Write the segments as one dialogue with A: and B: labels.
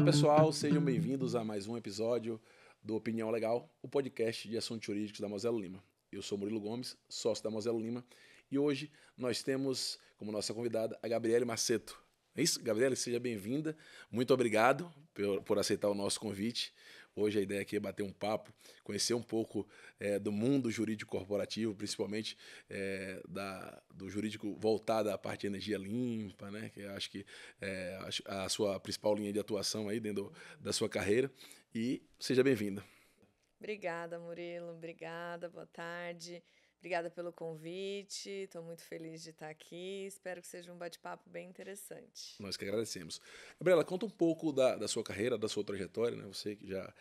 A: Olá, pessoal, sejam bem-vindos a mais um episódio do Opinião Legal, o podcast de assuntos jurídicos da Moselo Lima. Eu sou Murilo Gomes, sócio da Moselo Lima, e hoje nós temos como nossa convidada a Gabriele Maceto. É isso? Gabriele, seja bem-vinda. Muito obrigado por aceitar o nosso convite. Hoje a ideia aqui é bater um papo, conhecer um pouco do mundo jurídico corporativo, principalmente do jurídico voltado à parte de energia limpa, né? Que eu acho que é a sua principal linha de atuação aí dentro da sua carreira. E seja bem-vinda.
B: Obrigada, Murilo. Obrigada, boa tarde. Obrigada pelo convite. Estou muito feliz de estar aqui. Espero que seja um bate-papo bem interessante.
A: Nós que agradecemos. Gabriela, conta um pouco da sua carreira, da sua trajetória, né? Você que já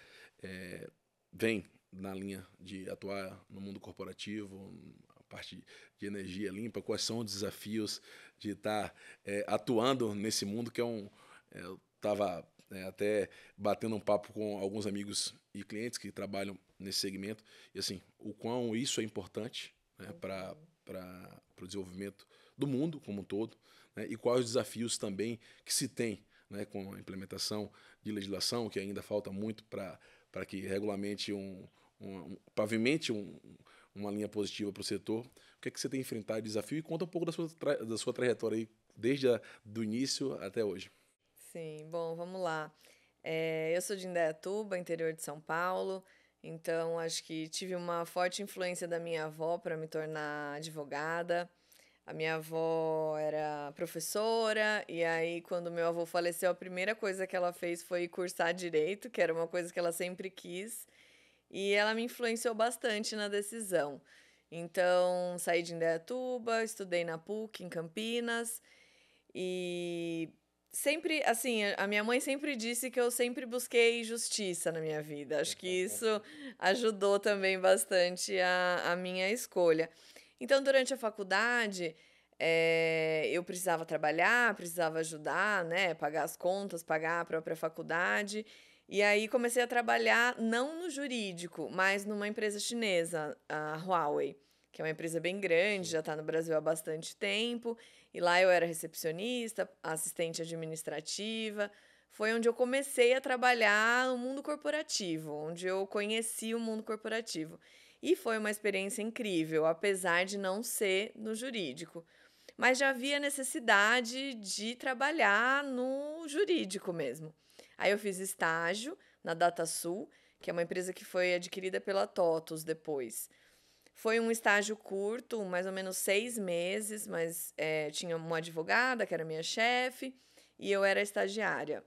A: vem na linha de atuar no mundo corporativo, a parte de energia limpa, quais são os desafios de estar atuando nesse mundo que eu estava até batendo um papo com alguns amigos e clientes que trabalham nesse segmento, e assim, o quão isso é importante, né, para o desenvolvimento do mundo como um todo, né, e quais os desafios também que se tem, né, com a implementação de legislação, que ainda falta muito para que regulamente pavimente uma linha positiva para o setor. O que é que você tem enfrentado de desafio? E conta um pouco da sua trajetória aí, desde do início até hoje.
B: Sim, bom, vamos lá. Eu sou de Indaiatuba, interior de São Paulo, então acho que tive uma forte influência da minha avó para me tornar advogada. A minha avó era professora, e aí, quando meu avô faleceu, a primeira coisa que ela fez foi cursar direito, que era uma coisa que ela sempre quis, e ela me influenciou bastante na decisão. Então, saí de Indaiatuba, estudei na PUC, em Campinas, e sempre, assim, a minha mãe sempre disse que eu sempre busquei justiça na minha vida. Acho que isso ajudou também bastante a minha escolha. Então, durante a faculdade, eu precisava trabalhar, precisava ajudar, né, pagar as contas, pagar a própria faculdade. E aí comecei a trabalhar não no jurídico, mas numa empresa chinesa, a Huawei, que é uma empresa bem grande, já está no Brasil há bastante tempo. E lá eu era recepcionista, assistente administrativa. Foi onde eu comecei a trabalhar no mundo corporativo, onde eu conheci o mundo corporativo. E foi uma experiência incrível, apesar de não ser no jurídico. Mas já havia necessidade de trabalhar no jurídico mesmo. Aí eu fiz estágio na DataSul, que é uma empresa que foi adquirida pela TOTUS depois. Foi um estágio curto, mais ou menos 6 meses, mas tinha uma advogada, que era minha chefe, e eu era estagiária.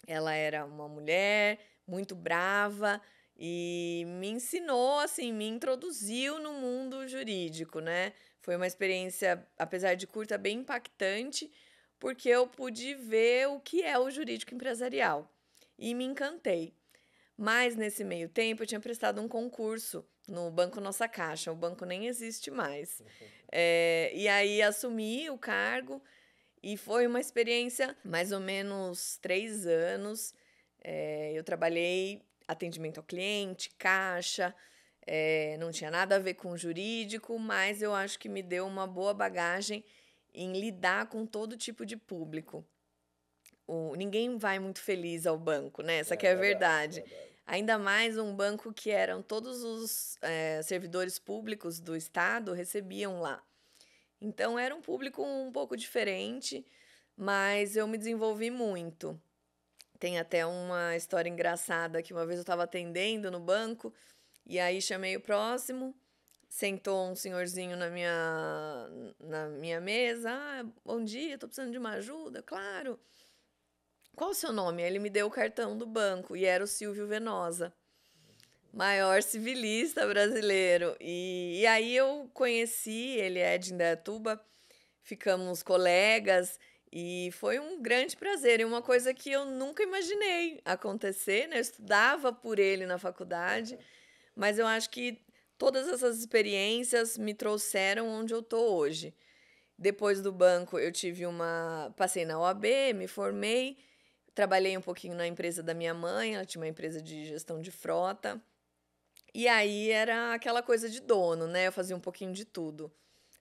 B: Ela era uma mulher muito brava e me ensinou, assim, me introduziu no mundo jurídico, né? Foi uma experiência, apesar de curta, bem impactante, porque eu pude ver o que é o jurídico empresarial e me encantei. Mas nesse meio tempo eu tinha prestado um concurso no Banco Nossa Caixa, o banco nem existe mais. E aí assumi o cargo e foi uma experiência mais ou menos 3 anos. Eu trabalhei atendimento ao cliente, caixa, não tinha nada a ver com jurídico, mas eu acho que me deu uma boa bagagem em lidar com todo tipo de público. Ninguém vai muito feliz ao banco, né? Essa que é a verdade. Ainda mais um banco que eram todos os servidores públicos do Estado recebiam lá. Então era um público um pouco diferente, mas eu me desenvolvi muito. Tem até uma história engraçada que uma vez eu estava atendendo no banco e aí chamei o próximo, sentou um senhorzinho na minha mesa. Ah, bom dia, estou precisando de uma ajuda, claro. Qual o seu nome? Ele me deu o cartão do banco e era o Silvio Venosa, maior civilista brasileiro. E aí eu conheci, ele é de Indaiatuba, ficamos colegas e foi um grande prazer. E uma coisa que eu nunca imaginei acontecer, né? Eu estudava por ele na faculdade, mas eu acho que todas essas experiências me trouxeram onde eu tô hoje. Depois do banco, passei na OAB, me formei, trabalhei um pouquinho na empresa da minha mãe, ela tinha uma empresa de gestão de frota. E aí era aquela coisa de dono, né? Eu fazia um pouquinho de tudo.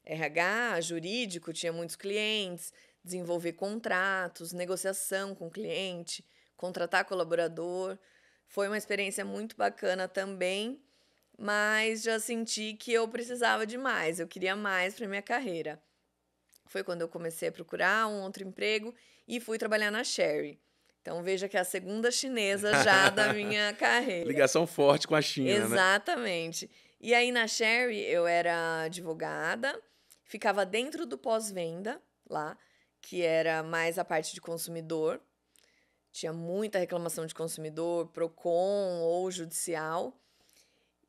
B: RH, jurídico, tinha muitos clientes, desenvolver contratos, negociação com o cliente, contratar colaborador. Foi uma experiência muito bacana também, mas já senti que eu precisava de mais, eu queria mais para minha carreira. Foi quando eu comecei a procurar um outro emprego e fui trabalhar na Sherry. Então veja que é a segunda chinesa já da minha carreira.
A: Ligação forte com a China, né?
B: Exatamente. E aí na Sherry eu era advogada, ficava dentro do pós-venda lá, que era mais a parte de consumidor. Tinha muita reclamação de consumidor, Procon ou judicial.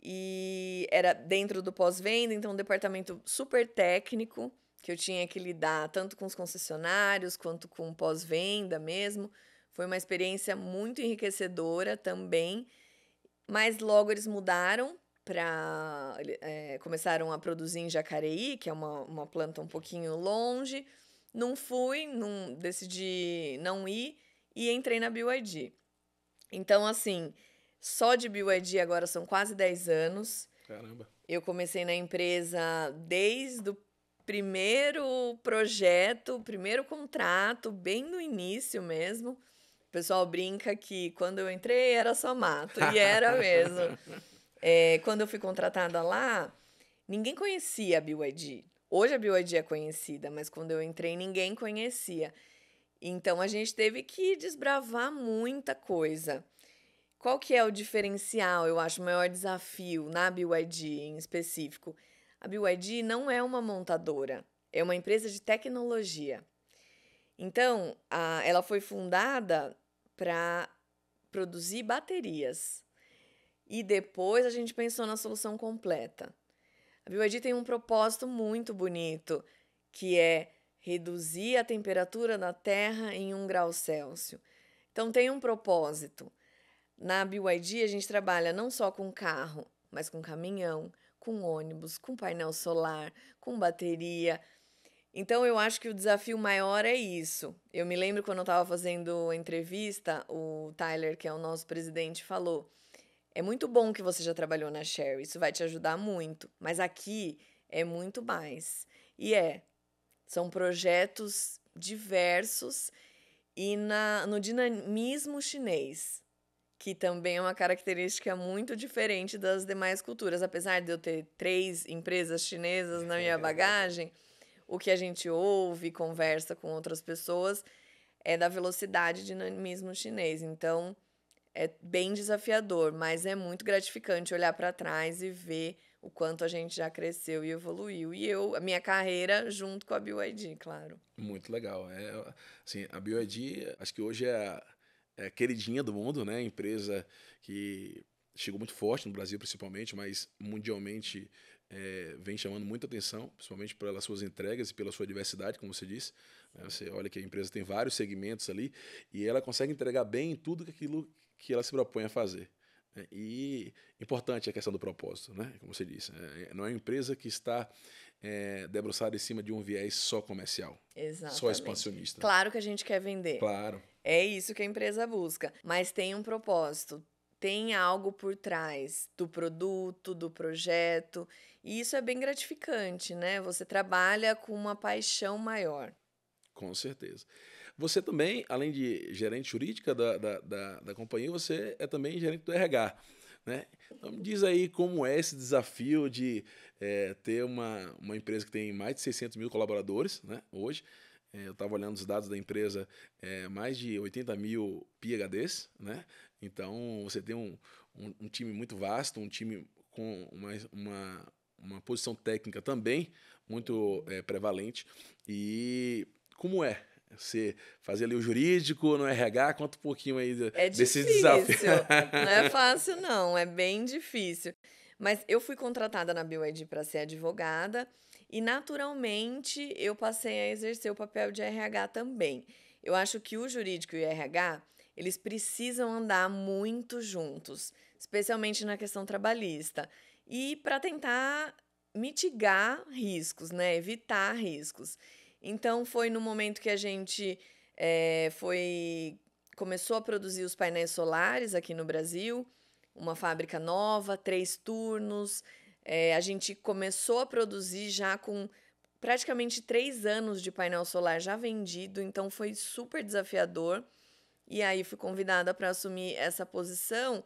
B: E era dentro do pós-venda, então um departamento super técnico, que eu tinha que lidar tanto com os concessionários quanto com pós-venda mesmo. Foi uma experiência muito enriquecedora também, mas logo eles mudaram para começaram a produzir em Jacareí, que é uma planta um pouquinho longe. Não fui, não, decidi não ir e entrei na BYD. Então, assim, só de BYD agora são quase 10 anos.
A: Caramba.
B: Eu comecei na empresa desde o primeiro projeto, primeiro contrato, bem no início mesmo. O pessoal brinca que quando eu entrei era só mato, e era mesmo. Quando eu fui contratada lá, ninguém conhecia a BYD. Hoje a BYD é conhecida, mas quando eu entrei ninguém conhecia. Então a gente teve que desbravar muita coisa. Qual que é o diferencial, eu acho, o maior desafio na BYD em específico? A BYD não é uma montadora, é uma empresa de tecnologia. Então, ela foi fundada para produzir baterias. E depois a gente pensou na solução completa. A BYD tem um propósito muito bonito, que é reduzir a temperatura da Terra em 1 grau Celsius. Então, tem um propósito. Na BYD, a gente trabalha não só com carro, mas com caminhão, com ônibus, com painel solar, com bateria. Então, eu acho que o desafio maior é isso. Eu me lembro quando eu estava fazendo a entrevista, o Tyler, que é o nosso presidente, falou: é muito bom que você já trabalhou na Sherry, isso vai te ajudar muito, mas aqui é muito mais. E são projetos diversos e no dinamismo chinês, que também é uma característica muito diferente das demais culturas. Apesar de eu ter 3 empresas chinesas na minha bagagem, o que a gente ouve, conversa com outras pessoas, é da velocidade e dinamismo chinês. Então, é bem desafiador, mas é muito gratificante olhar para trás e ver o quanto a gente já cresceu e evoluiu. E a minha carreira junto com a BYD, claro.
A: Muito legal. Assim, a BYD, acho que hoje é a queridinha do mundo, né? Empresa que chegou muito forte no Brasil, principalmente, mas mundialmente vem chamando muita atenção, principalmente pelas suas entregas e pela sua diversidade, como você disse. Você olha que a empresa tem vários segmentos ali e ela consegue entregar bem em tudo aquilo que ela se propõe a fazer. E importante a questão do propósito, né? Como você disse, não é uma empresa que está debruçada em cima de um viés só comercial,
B: Exatamente.
A: só expansionista.
B: Claro que a gente quer vender.
A: Claro.
B: É isso que a empresa busca, mas tem um propósito, tem algo por trás do produto, do projeto, e isso é bem gratificante, né? Você trabalha com uma paixão maior.
A: Com certeza. Você também, além de gerente jurídica da companhia, você é também gerente do RH, né? Então me diz aí como é esse desafio de ter uma empresa que tem mais de 600 mil colaboradores, né, hoje. Eu estava olhando os dados da empresa, mais de 80 mil PhDs, né? Então você tem um time muito vasto, um time com uma posição técnica também muito prevalente. E como é você fazer ali o jurídico no RH? Conta um pouquinho aí desse desafio.
B: Não é fácil, não. É bem difícil. Mas eu fui contratada na BYD para ser advogada e, naturalmente, eu passei a exercer o papel de RH também. Eu acho que o jurídico e o RH, eles precisam andar muito juntos, especialmente na questão trabalhista. E para tentar mitigar riscos, né? Evitar riscos. Então, foi no momento que a gente começou a produzir os painéis solares aqui no Brasil, uma fábrica nova, 3 turnos. A gente começou a produzir já com praticamente 3 anos de painel solar já vendido, então foi super desafiador. e aí fui convidada para assumir essa posição.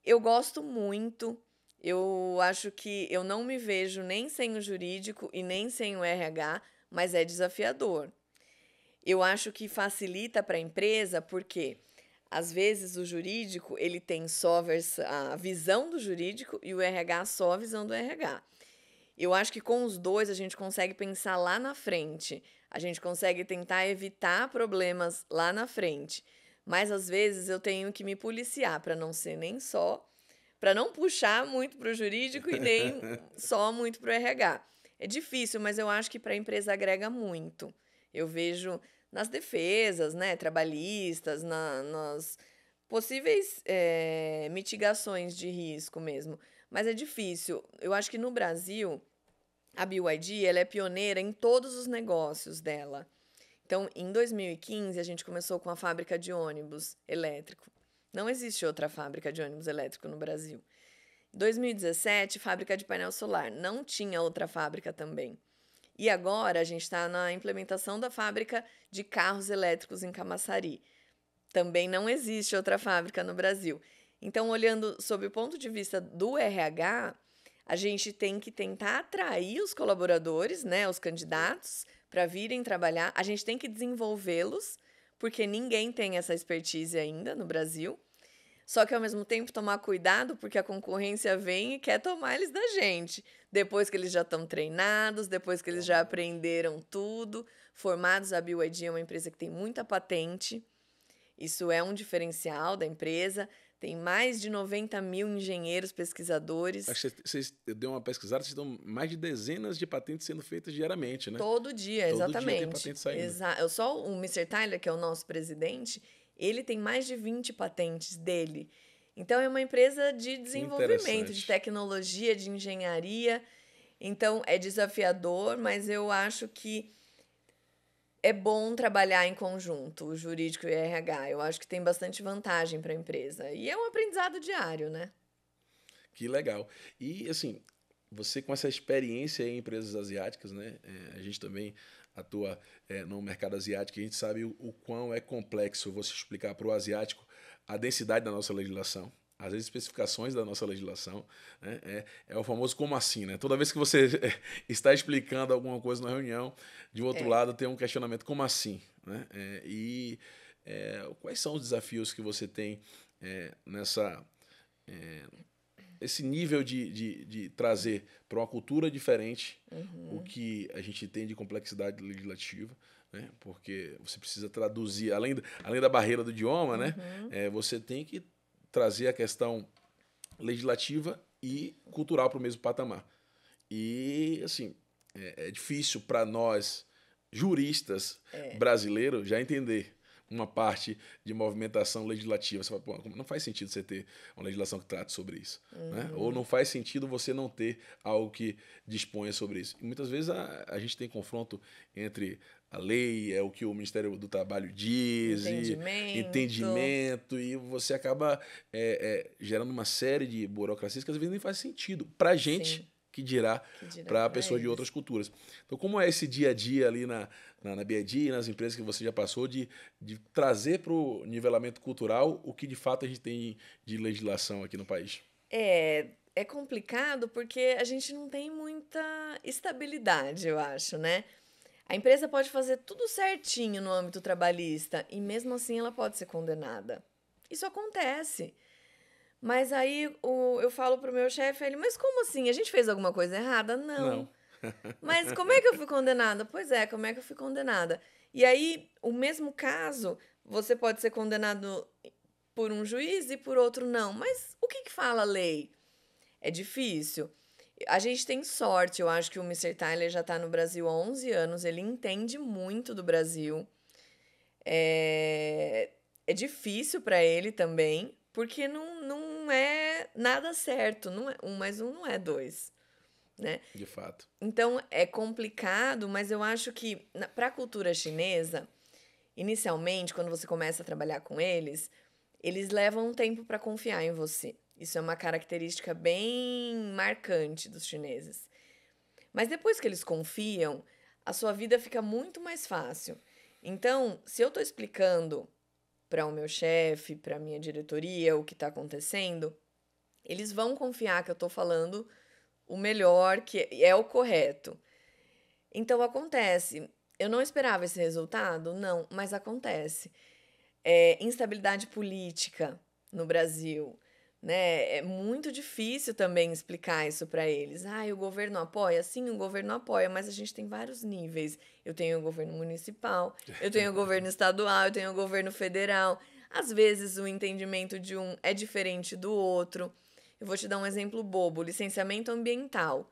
B: Eu gosto muito, eu acho que eu não me vejo nem sem o jurídico e nem sem o RH, mas é desafiador. Eu acho que facilita para a empresa porque às vezes o jurídico ele tem só a visão do jurídico e o RH só a visão do RH. Eu acho que com os dois a gente consegue pensar lá na frente. A gente consegue tentar evitar problemas lá na frente. Mas às vezes eu tenho que me policiar para não ser nem só, para não puxar muito para o jurídico e nem só muito para o RH. É difícil, mas eu acho que para a empresa agrega muito. Eu vejo nas defesas, né, trabalhistas, nas possíveis mitigações de risco mesmo. Mas é difícil. Eu acho que no Brasil, a BYD ela é pioneira em todos os negócios dela. Então, em 2015, a gente começou com a fábrica de ônibus elétrico. Não existe outra fábrica de ônibus elétrico no Brasil. Em 2017, fábrica de painel solar. Não tinha outra fábrica também. E agora a gente está na implementação da fábrica de carros elétricos em Camaçari. Também não existe outra fábrica no Brasil. Então, olhando sob o ponto de vista do RH, a gente tem que tentar atrair os colaboradores, né, os candidatos, para virem trabalhar. A gente tem que desenvolvê-los, porque ninguém tem essa expertise ainda no Brasil. Só que, ao mesmo tempo, tomar cuidado, porque a concorrência vem e quer tomar eles da gente. Depois que eles já estão treinados, depois que eles já aprenderam tudo, formados. A BYD é uma empresa que tem muita patente. Isso é um diferencial da empresa. Tem mais de 90 mil engenheiros pesquisadores.
A: Acho que vocês deu uma pesquisada, vocês estão mais de dezenas de patentes sendo feitas diariamente, né?
B: Todo dia,
A: Todo dia tem
B: exatamente.
A: patente saindo.
B: Só o Mr. Tyler, que é o nosso presidente, ele tem mais de 20 patentes dele. Então, é uma empresa de
A: Que
B: desenvolvimento, de
A: interessante.
B: tecnologia, de engenharia. Então, é desafiador, mas eu acho que é bom trabalhar em conjunto, o jurídico e o RH. Eu acho que tem bastante vantagem para a empresa. E é um aprendizado diário, né?
A: Que legal. E, assim, você com essa experiência em empresas asiáticas, né? A gente também atua no mercado asiático e a gente sabe o quão é complexo você explicar para o asiático a densidade da nossa legislação, as especificações da nossa legislação, né? É o famoso como assim, né? Toda vez que você está explicando alguma coisa na reunião, de outro
B: É.
A: lado tem um questionamento, como assim? Né? Quais são os desafios que você tem nessa esse nível de trazer para uma cultura diferente o que a gente tem de complexidade legislativa, né? Porque você precisa traduzir, além da barreira do idioma, né? Você tem que trazer a questão legislativa e cultural para o mesmo patamar. E, assim, é difícil para nós, juristas brasileiros, já entender uma parte de movimentação legislativa. Você fala, pô, não faz sentido você ter uma legislação que trate sobre isso. Né? Ou não faz sentido você não ter algo que disponha sobre isso. E muitas vezes a gente tem confronto entre a lei, é o que o Ministério do Trabalho diz, e entendimento, e você acaba gerando uma série de burocracias que às vezes nem faz sentido para a gente.
B: Sim.
A: Que dirá para pessoas de outras culturas. Então, como é esse dia a dia ali na BID, nas empresas que você já passou, de trazer para o nivelamento cultural o que de fato a gente tem de legislação aqui no país?
B: É complicado porque a gente não tem muita estabilidade, eu acho, né? A empresa pode fazer tudo certinho no âmbito trabalhista e mesmo assim ela pode ser condenada. Isso acontece. Mas aí eu falo pro meu chefe, ele, mas como assim? A gente fez alguma coisa errada? Não.
A: Não.
B: Mas como é que eu fui condenada? Pois é, como é que eu fui condenada? E aí, o mesmo caso, você pode ser condenado por um juiz e por outro não. Mas o que fala a lei? É difícil. A gente tem sorte, eu acho que o Mr. Tyler já está no Brasil há 11 anos, ele entende muito do Brasil. É difícil para ele também, porque não é nada certo. Não é, 1 mais 1 não é 2, né?
A: De fato.
B: Então, é complicado, mas eu acho que para a cultura chinesa, inicialmente, quando você começa a trabalhar com eles levam um tempo para confiar em você. Isso é uma característica bem marcante dos chineses. Mas depois que eles confiam, a sua vida fica muito mais fácil. Então, se eu estou explicando para o meu chefe, para a minha diretoria, o que está acontecendo, eles vão confiar que eu estou falando o melhor, que é o correto. Então acontece. Eu não esperava esse resultado? Não, mas acontece. Instabilidade política no Brasil, né? É muito difícil também explicar isso para eles. Ah, o governo apoia? Sim, o governo apoia, mas a gente tem vários níveis. Eu tenho o governo municipal, eu tenho o governo estadual, eu tenho o governo federal. Às vezes o entendimento de um é diferente do outro. Eu vou te dar um exemplo bobo: licenciamento ambiental.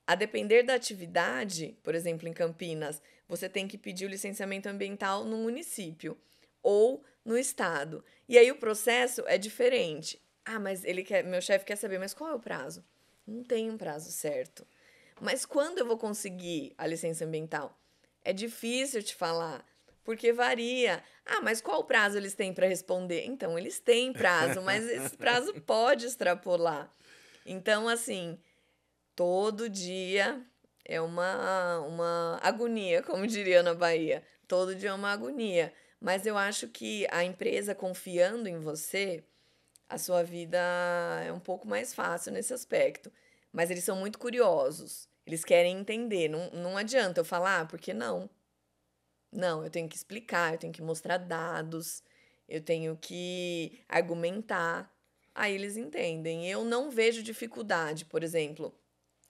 B: A depender da atividade, por exemplo, em Campinas, você tem que pedir o licenciamento ambiental no município ou no estado. E aí o processo é diferente. Ah, mas meu chefe quer saber, mas qual é o prazo? Não tem um prazo certo. Mas quando eu vou conseguir a licença ambiental? É difícil te falar, porque varia. Ah, mas qual prazo eles têm para responder? Então, eles têm prazo, mas esse prazo pode extrapolar. Então, assim, todo dia é uma agonia, como diria na Bahia. Todo dia é uma agonia. Mas eu acho que a empresa confiando em você, a sua vida é um pouco mais fácil nesse aspecto. Mas eles são muito curiosos. Eles querem entender. Não adianta eu falar, porque não. Não, eu tenho que explicar, eu tenho que mostrar dados, eu tenho que argumentar. Aí eles entendem. Eu não vejo dificuldade, por exemplo.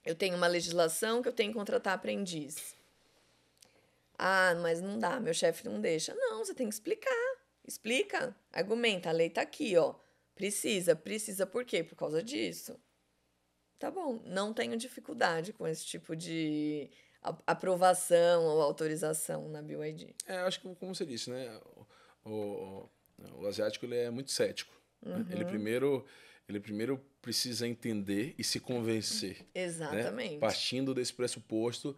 B: Eu tenho uma legislação que eu tenho que contratar aprendiz. Ah, mas não dá, meu chefe não deixa. Não, você tem que explicar. Explica, argumenta, a lei tá aqui, ó. Precisa por quê? Por causa disso. Tá bom, não tenho dificuldade com esse tipo de aprovação ou autorização na BYD.
A: Acho que, como você disse, né? O, o asiático ele é muito cético. Né? Ele primeiro precisa entender e se convencer. Né?
B: Exatamente.
A: Partindo desse pressuposto,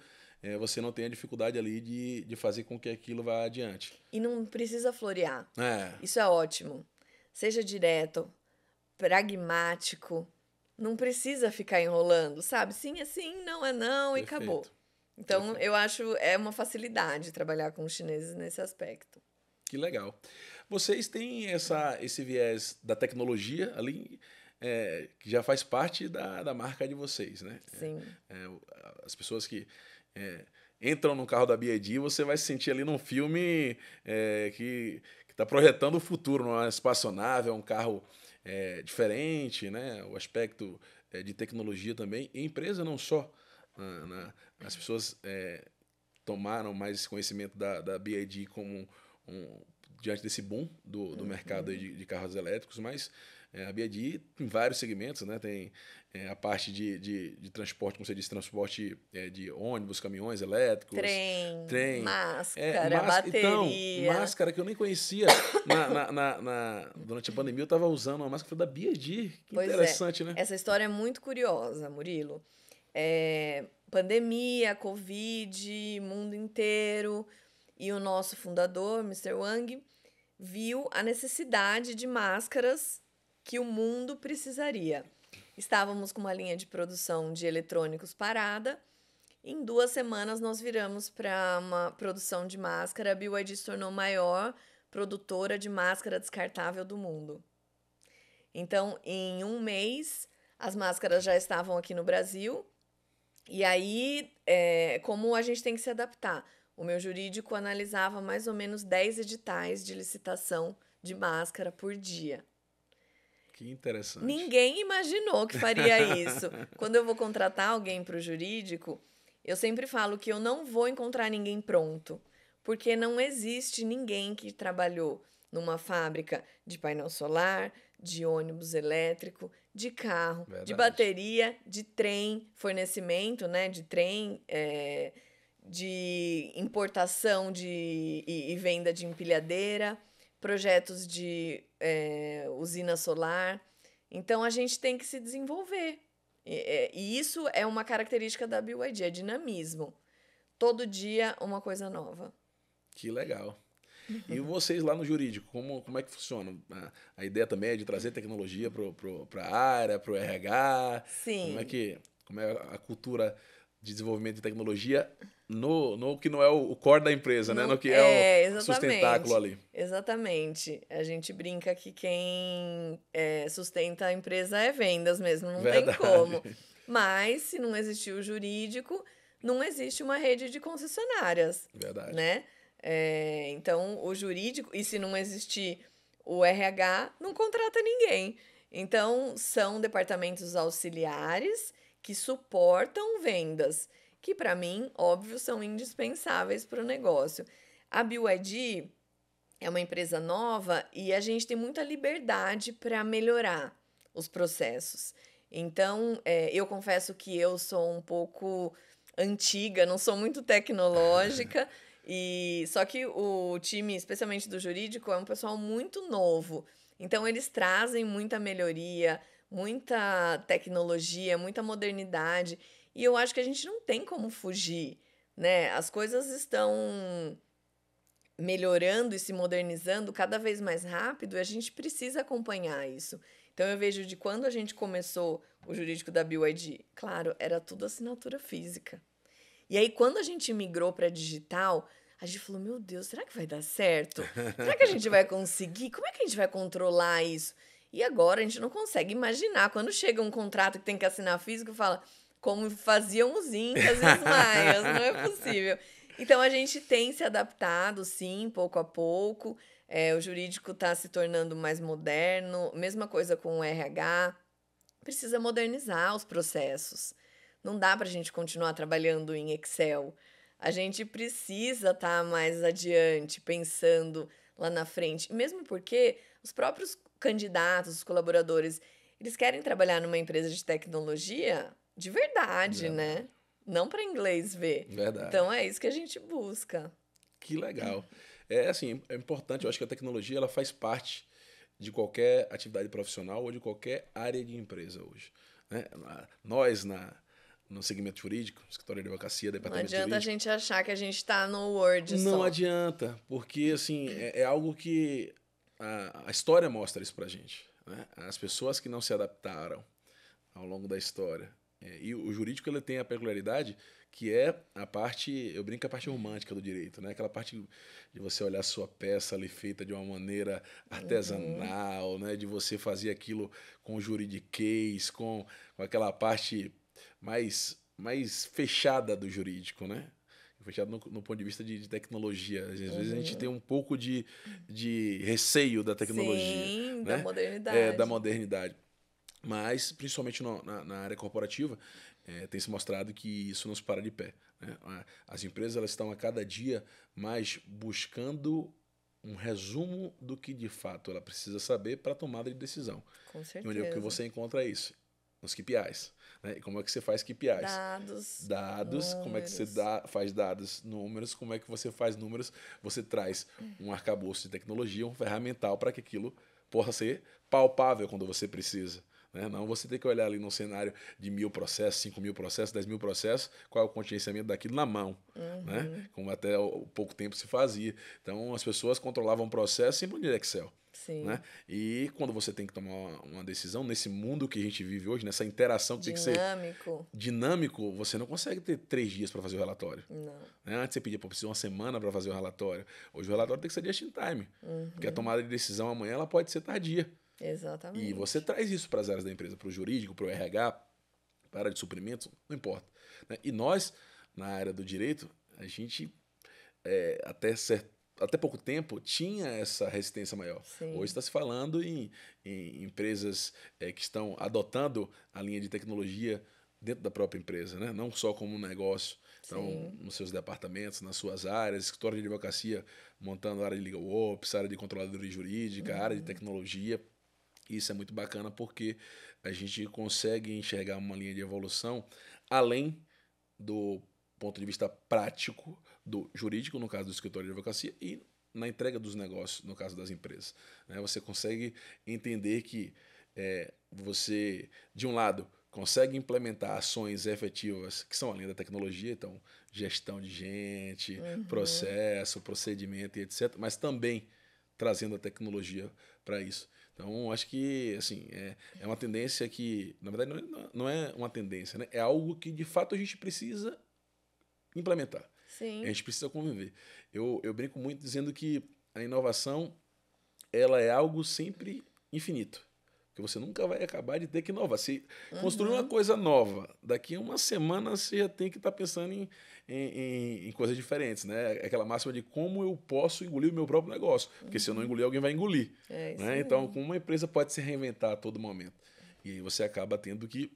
A: você não tem a dificuldade ali de fazer com que aquilo vá adiante.
B: E não precisa florear.
A: É.
B: Isso é ótimo. Seja direto, pragmático. Não precisa ficar enrolando, sabe? Sim é sim, não é não e
A: Perfeito.
B: acabou. Então,
A: Perfeito.
B: eu acho uma facilidade trabalhar com os chineses nesse aspecto.
A: Que legal. Vocês têm esse viés da tecnologia ali, que já faz parte da marca de vocês, né?
B: Sim.
A: As pessoas que entram no carro da BYD, você vai se sentir ali num filme que está projetando o futuro, numa espaçonave, é um carro diferente, né? O aspecto de tecnologia também. E empresa não só. As pessoas tomaram mais esse conhecimento da BYD como diante desse boom do mercado aí de carros elétricos, mas a BYD tem vários segmentos, né? Tem a parte de transporte, como você disse, transporte de ônibus, caminhões elétricos, trem,
B: máscara, bateria.
A: Então, máscara que eu nem conhecia. Durante a pandemia eu estava usando uma máscara da BYD. Que
B: Pois
A: interessante, né?
B: Essa história é muito curiosa, Murilo. Pandemia, Covid, mundo inteiro. E o nosso fundador, Mr. Wang, viu a necessidade de máscaras que o mundo precisaria. Estávamos com uma linha de produção de eletrônicos parada. Em 2 semanas, nós viramos para uma produção de máscara. A BYD se tornou a maior produtora de máscara descartável do mundo. Então, em 1 mês, as máscaras já estavam aqui no Brasil. E aí, como a gente tem que se adaptar? O meu jurídico analisava mais ou menos 10 editais de licitação de máscara por dia.
A: Que interessante.
B: Ninguém imaginou que faria isso. Quando eu vou contratar alguém para o jurídico, eu sempre falo que eu não vou encontrar ninguém pronto, porque não existe ninguém que trabalhou numa fábrica de painel solar, de ônibus elétrico, de carro, de bateria, de trem, fornecimento, né, de trem, de importação e venda de empilhadeira, projetos de usina solar. Então, a gente tem que se desenvolver. E isso é uma característica da BYD, é dinamismo. Todo dia uma coisa nova.
A: Que legal. E vocês lá no jurídico, como é que funciona? A ideia também é de trazer tecnologia para a área, para o RH?
B: Sim.
A: Como é a cultura de desenvolvimento de tecnologia no que não é o core da empresa, né?
B: Não,
A: No que é o sustentáculo
B: exatamente.
A: ali.
B: Exatamente. A gente brinca que quem sustenta a empresa é vendas mesmo, não tem
A: Verdade.
B: como. Mas, se não existir o jurídico, não existe uma rede de concessionárias,
A: Verdade.
B: né? Então, o jurídico, e se não existir o RH, não contrata ninguém. Então, são departamentos auxiliares que suportam vendas que para mim, óbvio, são indispensáveis para o negócio. A BYD é uma empresa nova e a gente tem muita liberdade para melhorar os processos. Então, eu confesso que eu sou um pouco antiga, não sou muito tecnológica, e só que o time, especialmente do jurídico, é um pessoal muito novo. Então, eles trazem muita melhoria, muita tecnologia, muita modernidade, e eu acho que a gente não tem como fugir, né? As coisas estão melhorando e se modernizando cada vez mais rápido e a gente precisa acompanhar isso. Então eu vejo de quando a gente começou o jurídico da BYD, claro, era tudo assinatura física. E aí quando a gente migrou para digital, a gente falou: "Meu Deus, será que vai dar certo? Será que a gente vai conseguir? Como é que a gente vai controlar isso?" E agora a gente não consegue imaginar quando chega um contrato que tem que assinar físico, fala como faziam os incas e os maias, não é possível. Então a gente tem se adaptado, sim, pouco a pouco. O jurídico está se tornando mais moderno, mesma coisa com o RH. Precisa modernizar os processos. Não dá para a gente continuar trabalhando em Excel. A gente precisa estar mais adiante, pensando lá na frente. Mesmo porque os próprios candidatos, os colaboradores, eles querem trabalhar numa empresa de tecnologia de verdade,
A: Verdade.
B: né? Não para inglês ver.
A: Verdade.
B: Então é isso que a gente busca.
A: Que legal. É assim, é importante, eu acho que a tecnologia ela faz parte de qualquer atividade profissional ou de qualquer área de empresa hoje, né? Nós no segmento jurídico, escritório de advocacia,
B: Não
A: departamento
B: adianta a
A: jurídico,
B: gente achar que a gente está no Word
A: não
B: só.
A: adianta, porque assim, é algo que a história mostra isso pra gente, né? As pessoas que não se adaptaram ao longo da história. E o jurídico ele tem a peculiaridade que é a parte, eu brinco, a parte romântica do direito, né? Aquela parte de você olhar a sua peça ali feita de uma maneira
B: Uhum.
A: artesanal, né? De você fazer aquilo com juridiquês, com aquela parte mais fechada do jurídico, né? Fechado no ponto de vista de tecnologia. Às vezes a gente tem
B: Uhum.
A: um pouco de receio da tecnologia,
B: Sim, da
A: né? Da
B: modernidade.
A: modernidade. Mas, principalmente na área corporativa, tem se mostrado que isso não se para de pé, né? As empresas elas estão a cada dia mais buscando um resumo do que de fato ela precisa saber para a tomada de decisão.
B: Com
A: E onde é que
B: certeza.
A: você encontra isso? Nos KPIs. Né? E como é que você faz KPIs?
B: Dados,
A: Dados, como é que você
B: números.
A: faz dados, números, como é que você faz números, você traz um arcabouço de tecnologia, um ferramental para que aquilo possa ser palpável quando você precisa. Né? Não você ter que olhar ali num cenário de 1.000 processos, 5.000 processos, 10.000 processos, qual é o contingenciamento daquilo na mão, né?
B: Uhum.
A: Como até pouco tempo se fazia. Então as pessoas controlavam o processo em planilha Excel. Né?
B: Sim.
A: E quando você tem que tomar uma decisão, nesse mundo que a gente vive hoje, nessa interação que tem que ser
B: Dinâmico.
A: dinâmico, você não consegue ter 3 dias para fazer o relatório.
B: Não.
A: Né? Antes você pedia para precisar uma semana para fazer o relatório. Hoje o relatório tem que ser just in time. Porque a
B: Uhum.
A: tomada de decisão amanhã ela pode ser tardia. E você
B: Exatamente.
A: traz isso para as áreas da empresa, para o jurídico, para o RH, para a área de suprimentos, não importa. Né? E nós, na área do direito, a gente até pouco tempo tinha essa resistência maior. Hoje
B: Sim.
A: está se falando em empresas que estão adotando a linha de tecnologia dentro da própria empresa, né? Não só como um negócio. Então,
B: Sim.
A: nos seus departamentos, nas suas áreas, escritório de advocacia, montando a área de legal ops, área de controladoria jurídica, área de
B: Uhum.
A: tecnologia. Isso é muito bacana porque a gente consegue enxergar uma linha de evolução além do ponto de vista prático do jurídico, no caso do escritório de advocacia, e na entrega dos negócios, no caso das empresas. Né? Você consegue entender que você, de um lado, consegue implementar ações efetivas que são além da tecnologia, então gestão de gente,
B: Uhum.
A: processo, procedimento e etc., mas também trazendo a tecnologia para isso. Então, acho que assim, é uma tendência que, na verdade, não é uma tendência, né? É algo que, de fato, a gente precisa implementar. A
B: Sim.
A: gente precisa conviver. Eu brinco muito dizendo que a inovação ela é algo sempre infinito. Porque você nunca vai acabar de ter que inovar. Se construir uma
B: Uhum.
A: coisa nova, daqui a uma semana você já tem que estar pensando em coisas diferentes, né? Aquela máxima de como eu posso engolir o meu próprio negócio. Porque se eu não engolir, alguém vai engolir.
B: É isso
A: Né? Então,
B: mesmo.
A: como uma empresa pode se reinventar a todo momento? E aí você acaba tendo que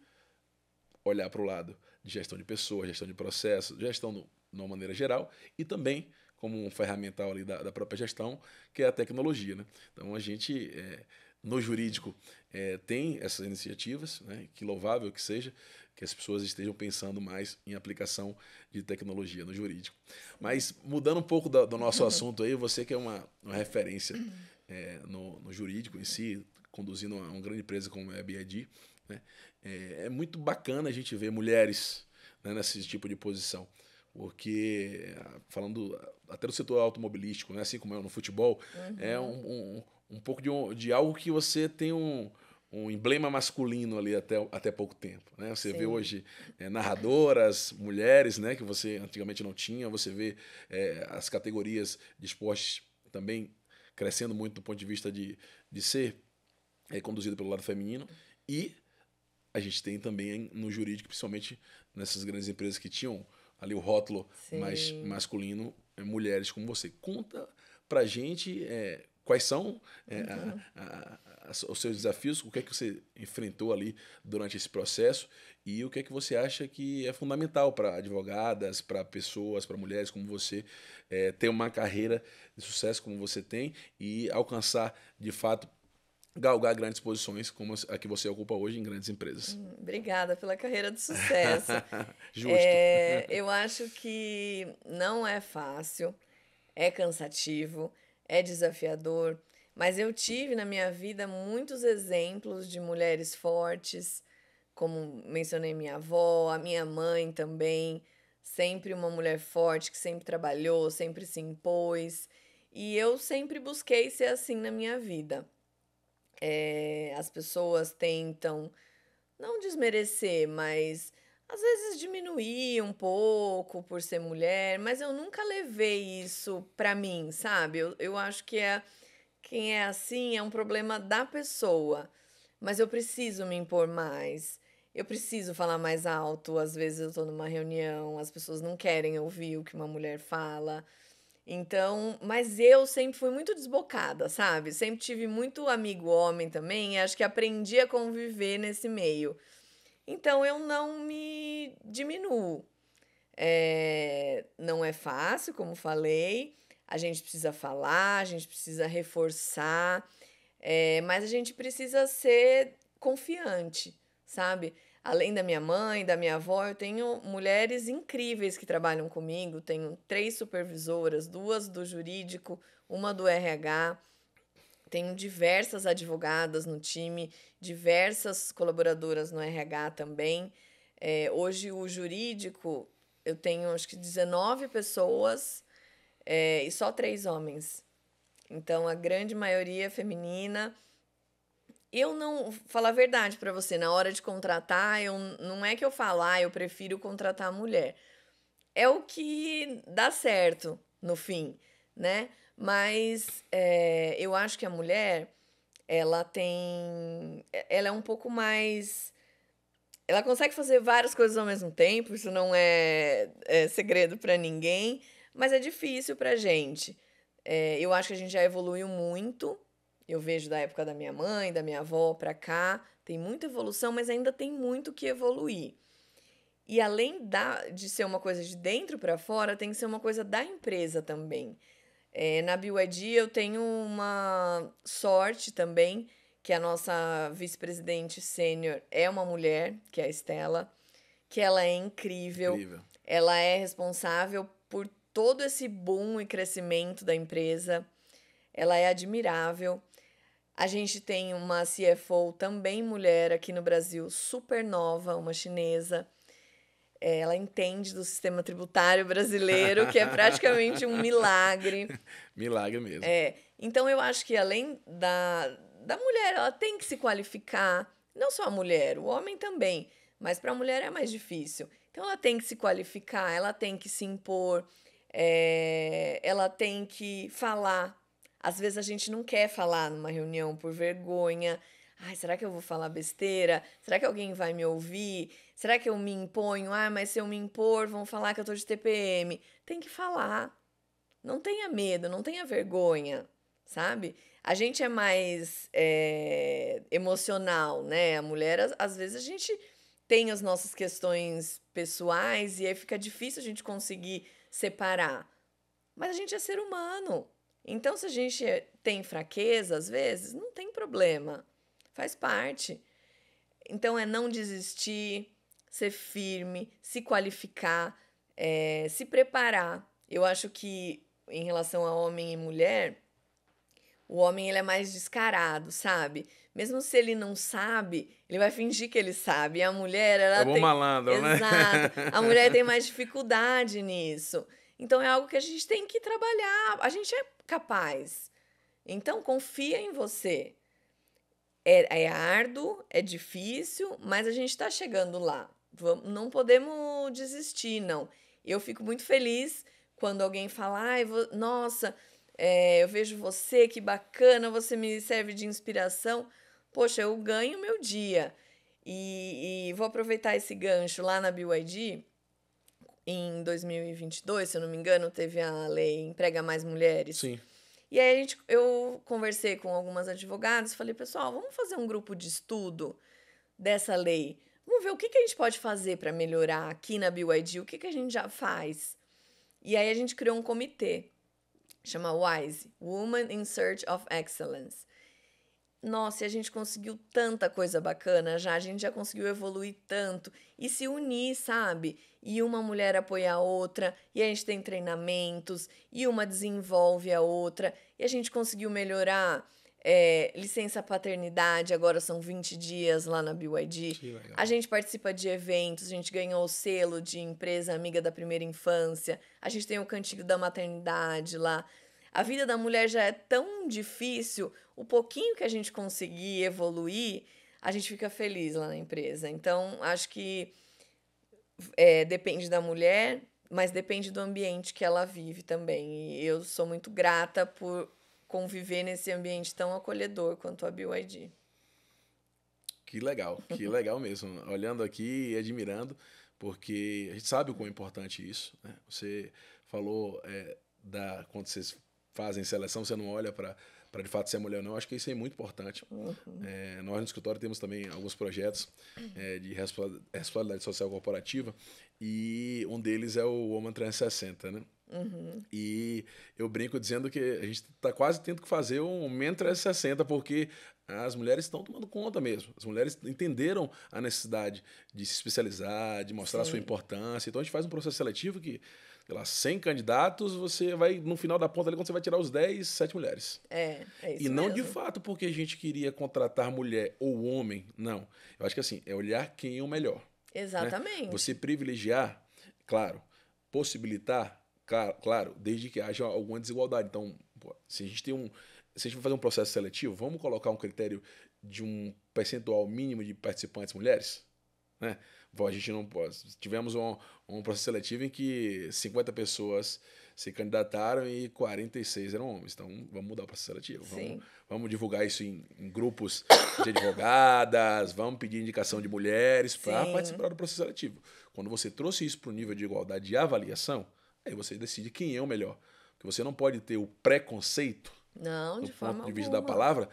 A: olhar para o lado de gestão de pessoas, gestão de processos, gestão de uma maneira geral e também como um ferramental ali da própria gestão, que é a tecnologia. Né? Então, a gente, no jurídico, tem essas iniciativas, né? Que louvável que seja, que as pessoas estejam pensando mais em aplicação de tecnologia no jurídico.
B: Sim.
A: Mas, mudando um pouco do nosso assunto aí, você que é uma referência no jurídico em si, conduzindo uma grande empresa como é a BID, né? É muito bacana a gente ver mulheres, né, nesse tipo de posição. Porque, falando até do setor automobilístico, né, assim como é no futebol, é
B: Uhum.
A: um pouco de algo que você tem um emblema masculino ali até pouco tempo. Né? Você vê
B: Sim.
A: hoje narradoras, mulheres, né, que você antigamente não tinha, você vê as categorias de esporte também crescendo muito do ponto de vista de ser conduzido pelo lado feminino. E a gente tem também no jurídico, principalmente nessas grandes empresas que tinham ali o rótulo mais
B: Sim.
A: masculino, mulheres como você. Conta pra gente quais são os seus desafios, o que é que você enfrentou ali durante esse processo e o que é que você acha que é fundamental para advogadas, para pessoas, para mulheres como você, ter uma carreira de sucesso como você tem e alcançar, de fato, galgar grandes posições como a que você ocupa hoje em grandes empresas.
B: Obrigada pela carreira de sucesso.
A: Justo.
B: Eu acho que não é fácil, é cansativo, é desafiador, mas eu tive na minha vida muitos exemplos de mulheres fortes, como mencionei minha avó, a minha mãe também, sempre uma mulher forte que sempre trabalhou, sempre se impôs, e eu sempre busquei ser assim na minha vida. As pessoas tentam não desmerecer, mas às vezes diminuir um pouco por ser mulher, mas eu nunca levei isso pra mim, sabe? Eu acho que quem é assim é um problema da pessoa, mas eu preciso me impor mais. Eu preciso falar mais alto. Às vezes eu tô numa reunião, as pessoas não querem ouvir o que uma mulher fala. Então, mas eu sempre fui muito desbocada, sabe? Sempre tive muito amigo homem também, e acho que aprendi a conviver nesse meio. Então eu não me diminuo. Não é fácil, como falei. A gente precisa falar, a gente precisa reforçar, mas a gente precisa ser confiante, sabe? Além da minha mãe, da minha avó, eu tenho mulheres incríveis que trabalham comigo. Tenho 3 supervisoras, 2 do jurídico, uma do RH. Tenho diversas advogadas no time, diversas colaboradoras no RH também. Hoje, o jurídico, eu tenho acho que 19 pessoas, e só 3 homens. Então, a grande maioria é feminina. Eu não, falar a verdade pra você, na hora de contratar, não é que eu falo, eu prefiro contratar a mulher. É o que dá certo no fim, né? Mas eu acho que a mulher, ela é um pouco mais. Ela consegue fazer várias coisas ao mesmo tempo, isso não é segredo pra ninguém, mas é difícil pra gente. Eu acho que a gente já evoluiu muito. Eu vejo da época da minha mãe, da minha avó pra cá, tem muita evolução, mas ainda tem muito que evoluir. E além de ser uma coisa de dentro para fora, tem que ser uma coisa da empresa também. Na BYD eu tenho uma sorte também, que a nossa vice-presidente sênior é uma mulher, que é a Estela, que ela é incrível,
A: Incrível.
B: ela é responsável por todo esse boom e crescimento da empresa, ela é admirável. A gente tem uma CFO também mulher aqui no Brasil, super nova, uma chinesa. ela entende do sistema tributário brasileiro, que é praticamente um milagre.
A: Milagre mesmo.
B: Então, eu acho que além da mulher, ela tem que se qualificar. Não só a mulher, o homem também. Mas para a mulher é mais difícil. Então, ela tem que se qualificar, ela tem que se impor, ela tem que falar. Às vezes a gente não quer falar numa reunião por vergonha. Ai, será que eu vou falar besteira? Será que alguém vai me ouvir? Será que eu me imponho? Ah, mas se eu me impor, vão falar que eu tô de TPM. Tem que falar. Não tenha medo, não tenha vergonha, sabe? A gente é mais emocional, né? A mulher, às vezes, a gente tem as nossas questões pessoais e aí fica difícil a gente conseguir separar. Mas a gente é ser humano. Então, se a gente tem fraqueza, às vezes, não tem problema. Faz parte. Então, é não desistir, ser firme, se qualificar, se preparar. Eu acho que, em relação a homem e mulher, o homem ele é mais descarado, sabe? Mesmo se ele não sabe, ele vai fingir que ele sabe. E a mulher,
A: É
B: ela
A: bom
B: tem.
A: malandro, né?
B: Exato. A mulher tem mais dificuldade nisso. Então é algo que a gente tem que trabalhar. A gente é capaz. Então confia em você. É árduo, é difícil, mas a gente está chegando lá. Não podemos desistir, não. Eu fico muito feliz quando alguém fala, ai, nossa, eu vejo você, que bacana, você me serve de inspiração. Poxa, eu ganho meu dia. E vou aproveitar esse gancho lá na BYD. Em 2022, se eu não me engano, teve a lei Emprega Mais Mulheres.
A: Sim.
B: E aí eu conversei com algumas advogadas, falei, pessoal, vamos fazer um grupo de estudo dessa lei. Vamos ver o que a gente pode fazer para melhorar aqui na BYD, o que a gente já faz. E aí a gente criou um comitê, chama WISE, Women in Search of Excellence. Nossa, e a gente conseguiu tanta coisa bacana já, a gente já conseguiu evoluir tanto e se unir, sabe? E uma mulher apoia a outra, e a gente tem treinamentos, e uma desenvolve a outra, e a gente conseguiu melhorar licença paternidade, agora são 20 dias lá na BYD.
A: Que legal.
B: A gente participa de eventos, a gente ganhou o selo de empresa amiga da primeira infância, a gente tem o cantigo da maternidade lá. A vida da mulher já é tão difícil, o pouquinho que a gente conseguir evoluir, a gente fica feliz lá na empresa. Então, acho que depende da mulher, mas depende do ambiente que ela vive também. E eu sou muito grata por conviver nesse ambiente tão acolhedor quanto a BYD.
A: Que legal mesmo. Olhando aqui e admirando, porque a gente sabe o quão importante isso, né? Você falou quando vocês fazem seleção, você não olha para de fato ser mulher ou não. Acho que isso é muito importante. Nós no escritório temos também alguns projetos de responsabilidade social corporativa e um deles é o Woman 360, né? E eu brinco dizendo que a gente está quase tendo que fazer um Men 360 porque as mulheres estão tomando conta mesmo. As mulheres entenderam a necessidade de se especializar, de mostrar a sua importância. Então a gente faz um processo seletivo que, sei lá, 100 candidatos, você vai, no final da ponta ali, quando você vai tirar os 10, 7 mulheres.
B: É isso
A: E não
B: mesmo.
A: de fato porque a gente queria contratar mulher ou homem, não. Eu acho que assim, é olhar quem é o melhor.
B: Exatamente.
A: Né? Você privilegiar, claro, possibilitar, claro, desde que haja alguma desigualdade. Então, se a gente vai fazer um processo seletivo, vamos colocar um critério de um percentual mínimo de participantes mulheres, né? A gente não pode. Tivemos um processo seletivo em que 50 pessoas se candidataram e 46 eram homens. Então, vamos mudar o processo seletivo. Vamos divulgar isso em grupos de advogadas, vamos pedir indicação de mulheres para participar do processo seletivo. Quando você trouxe isso para o nível de igualdade de avaliação, aí você decide quem é o melhor. Porque você não pode ter o preconceito,
B: não,
A: do
B: de forma
A: ponto de vista
B: alguma.
A: da palavra,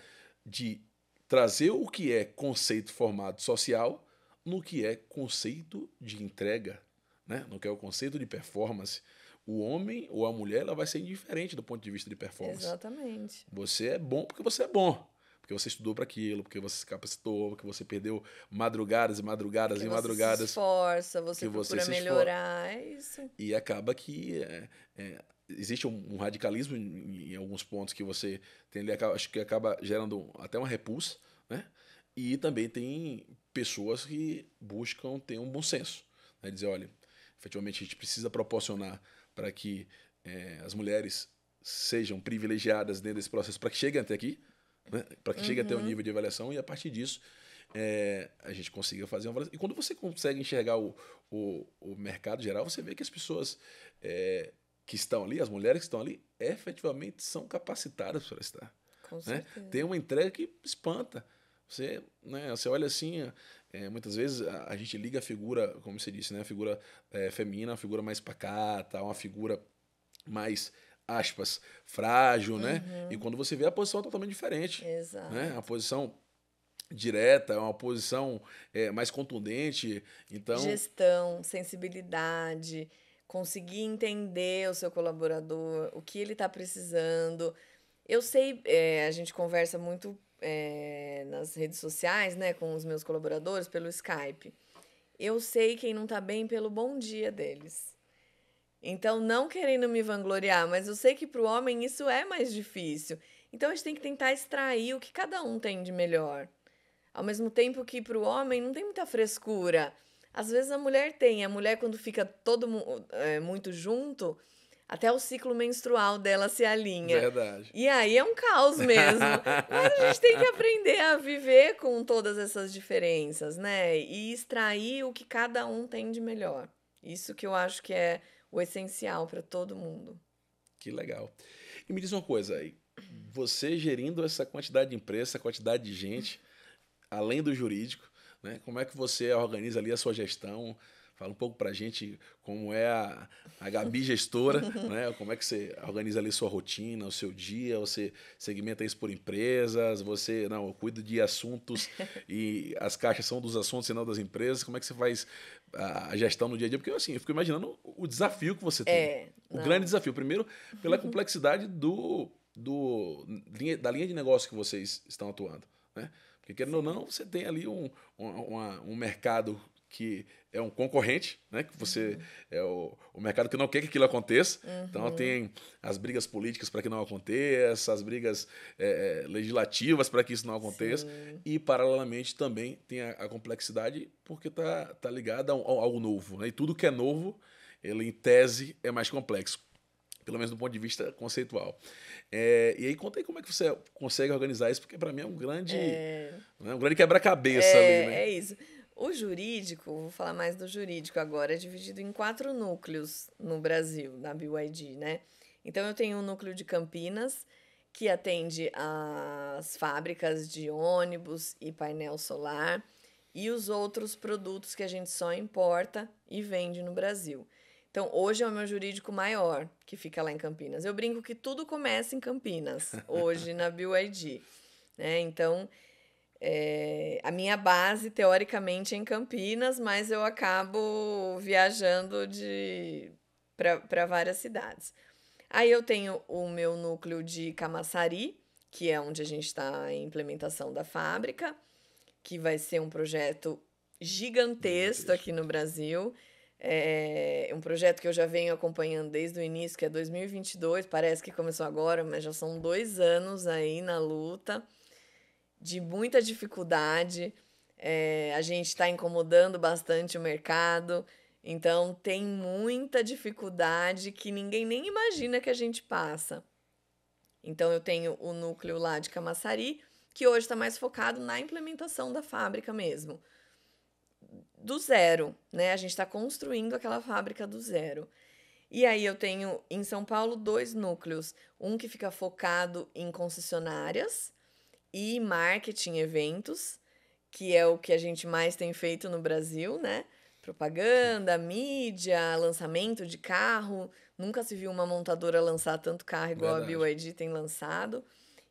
A: de trazer o que é conceito formado social no que é conceito de entrega, né? No que é o conceito de performance. O homem ou a mulher ela vai ser indiferente do ponto de vista de performance.
B: Exatamente.
A: Você é bom porque você é bom. Porque você estudou para aquilo, porque você se capacitou, porque você perdeu madrugadas e madrugadas
B: que
A: e
B: você
A: madrugadas.
B: Se esforça, você procura melhorar, é isso.
A: E acaba que existe um radicalismo em alguns pontos que você tem ali, acho que acaba gerando até uma repulsa, né? E também tem pessoas que buscam ter um bom senso. Né? Dizer, olha, efetivamente a gente precisa proporcionar para que as mulheres sejam privilegiadas dentro desse processo, para que cheguem até aqui, né? Para que cheguem até o nível de avaliação, e a partir disso a gente consiga fazer uma avaliação. E quando você consegue enxergar o mercado geral, você vê que as pessoas que estão ali, as mulheres que estão ali, efetivamente são capacitadas para estar.
B: Com
A: Né?
B: certeza.
A: Tem uma entrega que espanta. Você, né, você olha assim, muitas vezes a gente liga a figura, como você disse, né, a figura feminina, uma figura mais pacata, uma figura mais, aspas, frágil, né? E quando você vê, a posição é totalmente diferente.
B: Exato.
A: Né? A posição direta, uma posição mais contundente. Então,
B: Gestão, sensibilidade, conseguir entender o seu colaborador, o que ele está precisando. Eu sei, a gente conversa muito nas redes sociais, né, com os meus colaboradores pelo Skype. Eu sei quem não está bem pelo bom dia deles. Então, não querendo me vangloriar, mas eu sei que para o homem isso é mais difícil. Então, a gente tem que tentar extrair o que cada um tem de melhor. Ao mesmo tempo que para o homem não tem muita frescura. Às vezes a mulher tem. A mulher, quando fica muito junto, até o ciclo menstrual dela se alinha.
A: verdade.
B: E aí é um caos mesmo. Mas a gente tem que aprender a viver com todas essas diferenças, né? E extrair o que cada um tem de melhor. Isso que eu acho que é o essencial para todo mundo.
A: Que legal. E me diz uma coisa aí. Você gerindo essa quantidade de empresa, essa quantidade de gente, além do jurídico, né? Como é que você organiza ali a sua gestão? Fala um pouco pra gente como é a Gabi gestora, né? Como é que você organiza ali sua rotina, o seu dia, você segmenta isso por empresas, eu cuido de assuntos e as caixas são dos assuntos e não das empresas. Como é que você faz a gestão no dia a dia? Porque assim, eu fico imaginando o desafio que você tem. O grande desafio. Primeiro, pela complexidade da linha de negócio que vocês estão atuando, né? Porque, querendo ou não, você tem ali um mercado que é um concorrente, né? Que você é o mercado que não quer que aquilo aconteça. Então, tem as brigas políticas para que não aconteça, as brigas legislativas para que isso não aconteça.
B: Sim.
A: E, paralelamente, também tem a complexidade porque tá ligada a algo novo. Né? E tudo que é novo, ele, em tese, é mais complexo. Pelo menos do ponto de vista conceitual. E aí, conta aí como é que você consegue organizar isso, porque para mim é um grande quebra-cabeça ali, né?
B: É isso. O jurídico, vou falar mais do jurídico agora, é dividido em 4 núcleos no Brasil, na BYD, né? Então, eu tenho um núcleo de Campinas, que atende as fábricas de ônibus e painel solar, e os outros produtos que a gente só importa e vende no Brasil. Então, hoje é o meu jurídico maior, que fica lá em Campinas. Eu brinco que tudo começa em Campinas, hoje na BYD. Né? Então, a minha base, teoricamente, é em Campinas, mas eu acabo viajando para várias cidades. Aí eu tenho o meu núcleo de Camaçari, que é onde a gente está em implementação da fábrica, que vai ser um projeto gigantesco aqui no Brasil. É um projeto que eu já venho acompanhando desde o início, que é 2022, parece que começou agora, mas já são 2 anos aí na luta, de muita dificuldade. A gente está incomodando bastante o mercado, então tem muita dificuldade que ninguém nem imagina que a gente passa. Então eu tenho o núcleo lá de Camaçari, que hoje está mais focado na implementação da fábrica mesmo. Do zero, né? A gente está construindo aquela fábrica do zero. E aí eu tenho em São Paulo 2 núcleos. Um que fica focado em concessionárias e marketing eventos, que é o que a gente mais tem feito no Brasil, né? Propaganda, mídia, lançamento de carro. Nunca se viu uma montadora lançar tanto carro igual a BYD tem lançado.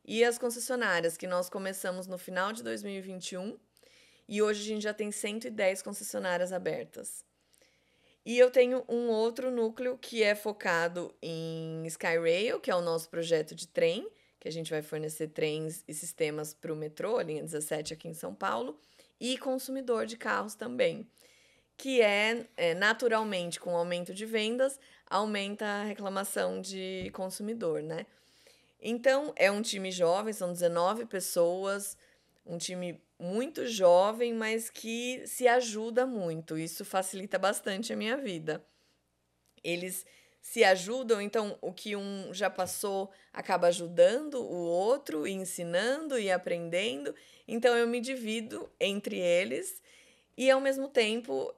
B: E as concessionárias, que nós começamos no final de 2021 e hoje a gente já tem 110 concessionárias abertas. E eu tenho um outro núcleo que é focado em Skyrail, que é o nosso projeto de trem, que a gente vai fornecer trens e sistemas para o metrô, a linha 17 aqui em São Paulo, e consumidor de carros também, que naturalmente, com o aumento de vendas, aumenta a reclamação de consumidor, né? Então, é um time jovem, são 19 pessoas, um time muito jovem, mas que se ajuda muito. Isso facilita bastante a minha vida. eles se ajudam, então o que um já passou acaba ajudando o outro, e ensinando e aprendendo. Então eu me divido entre eles e, ao mesmo tempo,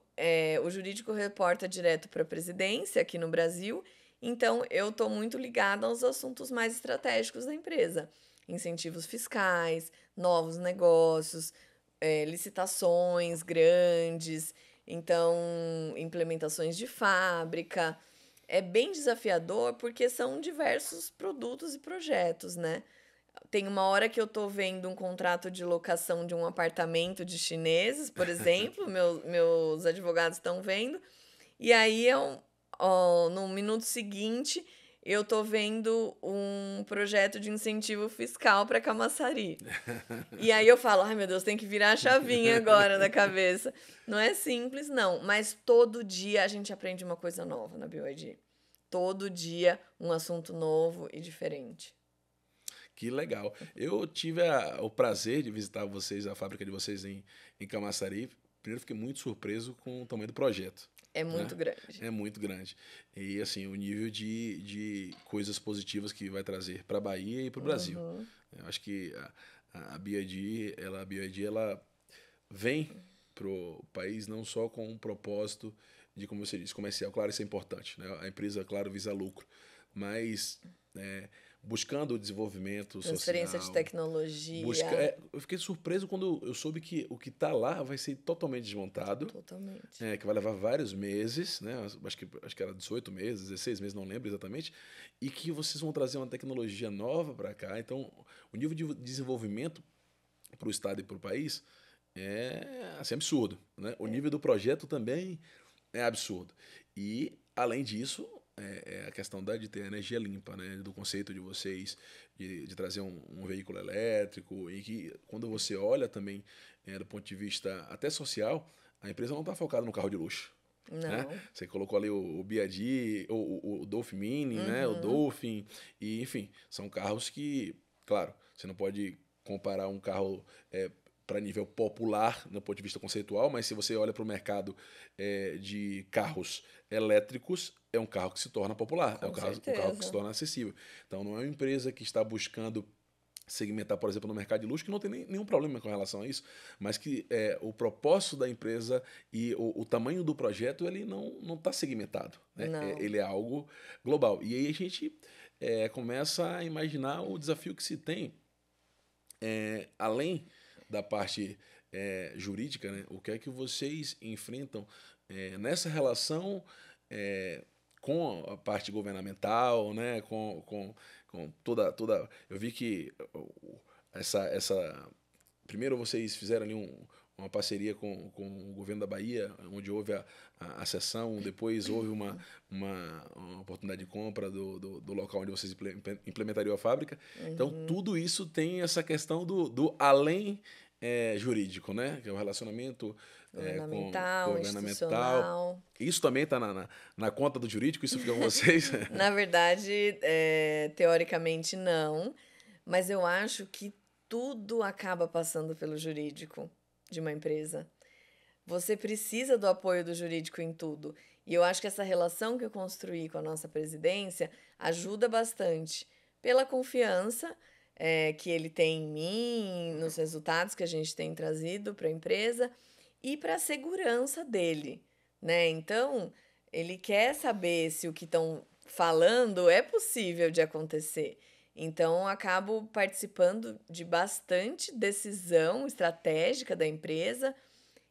B: o jurídico reporta direto para a presidência aqui no Brasil. Então eu estou muito ligada aos assuntos mais estratégicos da empresa: incentivos fiscais, novos negócios, licitações grandes, então implementações de fábrica. É bem desafiador porque são diversos produtos e projetos, né? Tem uma hora que eu tô vendo um contrato de locação de um apartamento de chineses, por exemplo, meus advogados estão vendo, e aí no minuto seguinte eu tô vendo um projeto de incentivo fiscal para Camaçari. E aí eu falo, ai meu Deus, tem que virar a chavinha agora na cabeça. Não é simples, não, mas todo dia a gente aprende uma coisa nova na BYD. Todo dia um assunto novo e diferente.
A: Que legal. Eu tive o prazer de visitar vocês, a fábrica de vocês em Camaçari. Primeiro, fiquei muito surpreso com o tamanho do projeto.
B: É
A: Né?
B: muito grande.
A: É muito grande. E, assim, o nível de coisas positivas que vai trazer para a Bahia e para o Brasil.
B: Uhum.
A: Eu acho que a BYD, ela vem pro país não só com um propósito de, como você disse, comercial. Claro, isso é importante, né? A empresa, claro, visa lucro, mas buscando o desenvolvimento
B: Transferência de
A: social,
B: tecnologia.
A: eu fiquei surpreso quando eu soube que o que está lá vai ser totalmente desmontado,
B: Totalmente.
A: que vai levar vários meses, né? Acho que era 18 meses, 16 meses, não lembro exatamente, e que vocês vão trazer uma tecnologia nova para cá. Então, o nível de desenvolvimento para o estado e para o país é assim, absurdo. Né? O nível do projeto também é absurdo. E, além disso, a questão de ter energia limpa, né? Do conceito de vocês de trazer um veículo elétrico, e que, quando você olha também do ponto de vista até social, a empresa não está focada no carro de luxo. Né?
B: Não.
A: Você colocou ali o BYD, o Dolphin Mini, né? O
B: Uhum.
A: Dolphin, e enfim, são carros que, claro, você não pode comparar um carro para nível popular, no ponto de vista conceitual, mas se você olha para o mercado de carros elétricos, é um carro que se torna popular, é
B: Com
A: um carro que se
B: certeza.
A: torna acessível. Então, não é uma empresa que está buscando segmentar, por exemplo, no mercado de luxo, que não tem nenhum problema com relação a isso, mas que o propósito da empresa e o tamanho do projeto, ele não está segmentado. Né?
B: Não.
A: Ele é algo global. E aí a gente começa a imaginar o desafio que se tem, além da parte jurídica, né? O que é que vocês enfrentam nessa relação com a parte governamental, né? Com toda. Eu vi que essa. Primeiro vocês fizeram ali uma parceria com o governo da Bahia, onde houve a sessão, depois houve uma oportunidade de compra do local onde vocês implementariam a fábrica. Então,
B: Uhum.
A: tudo isso tem essa questão do além jurídico, né? Que é o relacionamento com
B: Governamental,
A: governamental.
B: institucional.
A: Isso também está na conta do jurídico, isso fica com vocês?
B: Na verdade, teoricamente não, mas eu acho que tudo acaba passando pelo jurídico de uma empresa. Você precisa do apoio do jurídico em tudo. E eu acho que essa relação que eu construí com a nossa presidência ajuda bastante pela confiança que ele tem em mim, nos resultados que a gente tem trazido para a empresa e para a segurança dele, né? Então, ele quer saber se o que estão falando é possível de acontecer. Então, eu acabo participando de bastante decisão estratégica da empresa,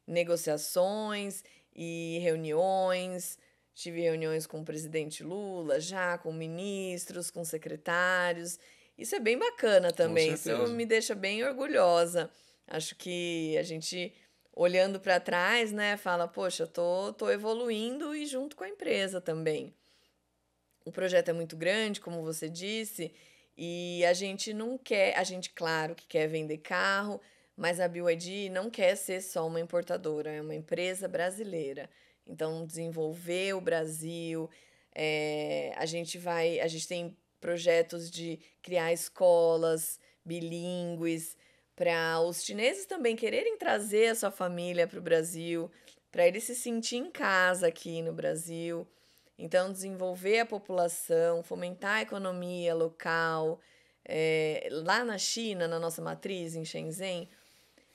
B: negociações e reuniões. Tive reuniões com o presidente Lula, já com ministros, com secretários. Isso é bem bacana
A: Com
B: também. Isso
A: certeza.
B: me deixa bem orgulhosa. Acho que a gente, olhando para trás, né, fala, poxa, tô evoluindo e junto com a empresa também. O projeto é muito grande, como você disse, e a gente não quer, a gente, claro, que quer vender carro, mas a BYD não quer ser só uma importadora, é uma empresa brasileira. Então, desenvolver o Brasil, a gente tem projetos de criar escolas bilíngues para os chineses também quererem trazer a sua família para o Brasil, para eles se sentir em casa aqui no Brasil. Então, desenvolver a população, fomentar a economia local. Lá na China, na nossa matriz, em Shenzhen,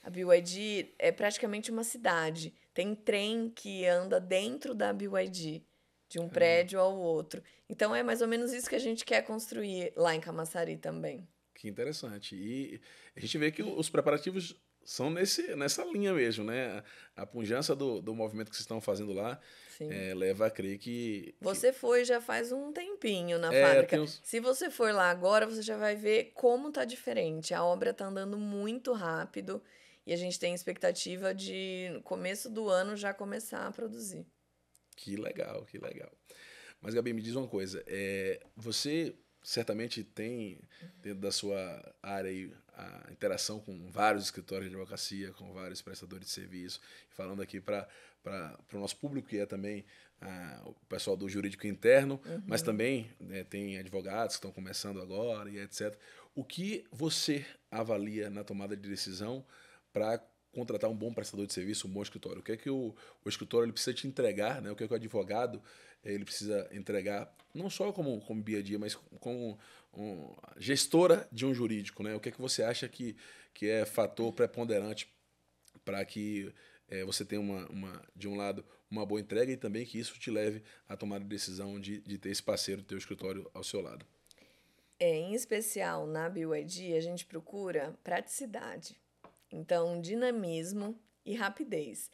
B: a BYD é praticamente uma cidade. Tem trem que anda dentro da BYD, de um
A: Caramba,
B: prédio ao outro. Então, é mais ou menos isso que a gente quer construir lá em Camaçari também.
A: que interessante. E a gente vê que os preparativos são nessa linha mesmo, né? A pujança do movimento que vocês estão fazendo lá
B: Sim.
A: leva a crer que
B: Você foi já faz um tempinho na
A: tem
B: fábrica.
A: uns.
B: Se você for lá agora, você já vai ver como tá diferente. A obra tá andando muito rápido e a gente tem expectativa de, no começo do ano, já começar a produzir.
A: Que legal, que legal. Mas, Gabi, me diz uma coisa. Você certamente tem dentro da sua área aí a interação com vários escritórios de advocacia, com vários prestadores de serviço, falando aqui para o nosso público, que é também o pessoal do jurídico interno, mas
B: Uhum.
A: também tem advogados que estão começando agora e etc. O que você avalia na tomada de decisão para contratar um bom prestador de serviço, um bom escritório? O que é que o escritório ele precisa te entregar, né? O que é que o advogado ele precisa entregar, não só como dia a dia, mas como gestora de um jurídico, né? O que é que você acha que é fator preponderante para que você tenha de um lado, uma boa entrega e também que isso te leve a tomar a decisão de ter esse parceiro do teu escritório ao seu lado?
B: Em especial na BYD, a gente procura praticidade. Então, dinamismo e rapidez.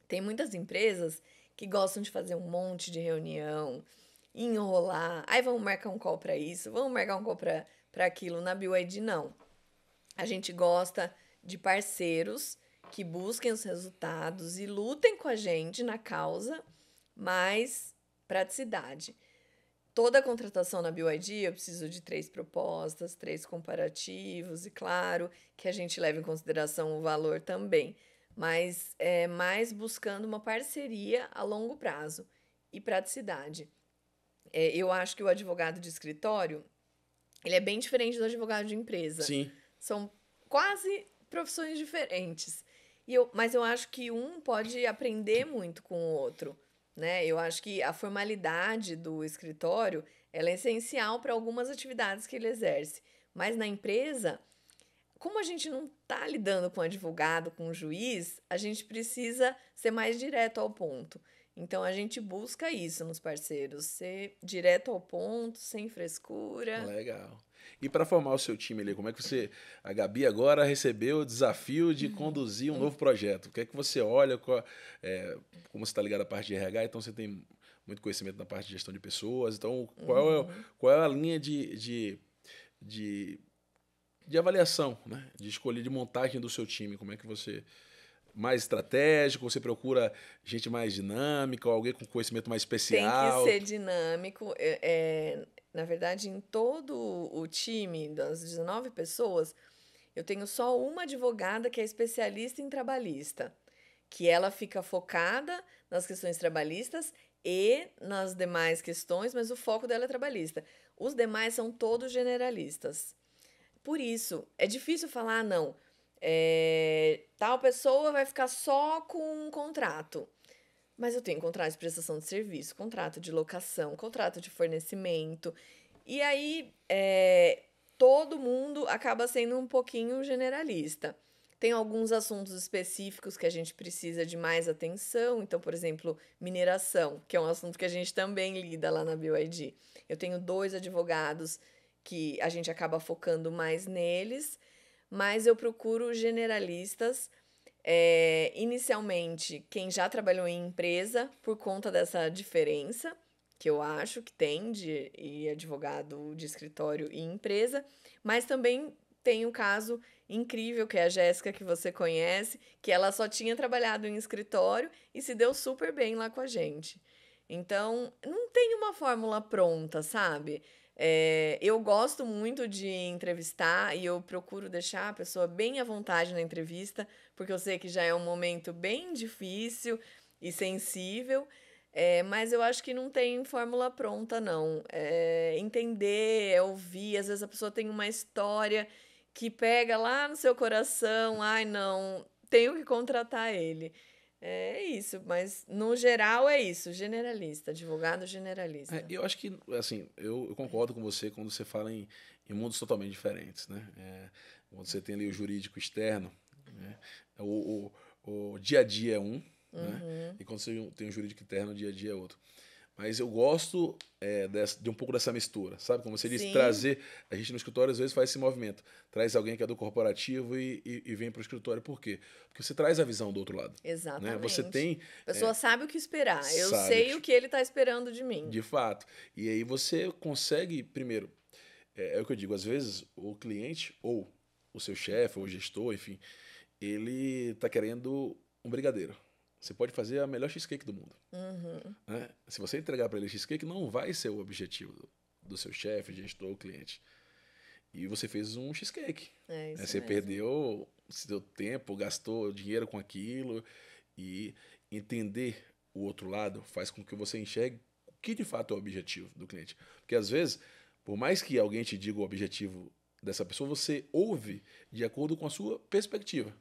B: Tem muitas empresas que gostam de fazer um monte de reunião, enrolar. Aí vamos marcar um call para isso, vamos marcar um call para aquilo. Na BYD, não. A gente gosta de parceiros que busquem os resultados e lutem com a gente na causa, mas praticidade. Toda a contratação na BYD eu preciso de 3 propostas, 3 comparativos e, claro, que a gente leve em consideração o valor também. Mas é mais buscando uma parceria a longo prazo e praticidade. Eu acho que o advogado de escritório, ele é bem diferente do advogado de empresa.
A: Sim,
B: São quase profissões diferentes. Mas eu acho que um pode aprender muito com o outro, né? Eu acho que a formalidade do escritório, ela é essencial para algumas atividades que ele exerce. Mas na empresa, como a gente não está lidando com advogado, com juiz, a gente precisa ser mais direto ao ponto. Então a gente busca isso nos parceiros, ser direto ao ponto, sem frescura.
A: legal. E para formar o seu time ali, como é que você. A Gabi agora recebeu o desafio de conduzir um novo projeto. O que é que você olha? Como você está ligado à parte de RH, então você tem muito conhecimento na parte de gestão de pessoas. Então,
B: Uhum.
A: qual é a linha de, de avaliação, né? De escolha de montagem do seu time? Como é que você. Mais estratégico? Você procura gente mais dinâmica, alguém com conhecimento mais
B: Tem que
A: especial?
B: ser dinâmico. Na verdade, em todo o time das 19 pessoas, eu tenho só uma advogada que é especialista em trabalhista, que ela fica focada nas questões trabalhistas e nas demais questões, mas o foco dela é trabalhista. Os demais são todos generalistas. Por isso, é difícil falar, não, tal pessoa vai ficar só com um contrato. Mas eu tenho contrato de prestação de serviço, contrato de locação, contrato de fornecimento. E aí, todo mundo acaba sendo um pouquinho generalista. Tem alguns assuntos específicos que a gente precisa de mais atenção. Então, por exemplo, mineração, que é um assunto que a gente também lida lá na BYD. Eu tenho 2 advogados que a gente acaba focando mais neles, mas eu procuro generalistas inicialmente, quem já trabalhou em empresa, por conta dessa diferença que eu acho que tem de advogado de escritório e empresa, mas também tem um caso incrível que é a Jéssica, que você conhece, que ela só tinha trabalhado em escritório e se deu super bem lá com a gente. Então, não tem uma fórmula pronta, sabe? Eu gosto muito de entrevistar e eu procuro deixar a pessoa bem à vontade na entrevista, porque eu sei que já é um momento bem difícil e sensível, mas eu acho que não tem fórmula pronta, não. Entender, ouvir, às vezes a pessoa tem uma história que pega lá no seu coração, ai não, tenho que contratar ele. É isso, mas no geral é isso, generalista, advogado generalista.
A: Eu acho que, assim, eu concordo com você quando você fala em mundos totalmente diferentes, né? Quando você tem ali o jurídico externo, né? O dia a dia é um, né?
B: Uhum.
A: E quando você tem o jurídico interno, o dia a dia é outro. Mas eu gosto de um pouco dessa mistura, sabe? Como você disse,
B: Sim,
A: trazer. A gente no escritório às vezes faz esse movimento. Traz alguém que é do corporativo e vem para o escritório. Por quê? Porque você traz a visão do outro lado. Né? Você
B: exatamente.
A: tem,
B: A pessoa sabe o que esperar. Eu
A: sabe,
B: sei o que ele está esperando de mim.
A: de fato. E aí você consegue, primeiro, é o que eu digo, às vezes o cliente ou o seu chefe ou o gestor, enfim, ele está querendo um brigadeiro. Você pode fazer a melhor cheesecake do mundo.
B: Uhum.
A: Né? Se você entregar para ele cheesecake, não vai ser o objetivo do seu chefe, gestor ou cliente. E você fez um cheesecake.
B: É
A: Né?
B: isso
A: Você
B: mesmo.
A: perdeu seu tempo, gastou dinheiro com aquilo. E entender o outro lado faz com que você enxergue o que de fato é o objetivo do cliente. Porque às vezes, por mais que alguém te diga o objetivo dessa pessoa, você ouve de acordo com a sua perspectiva.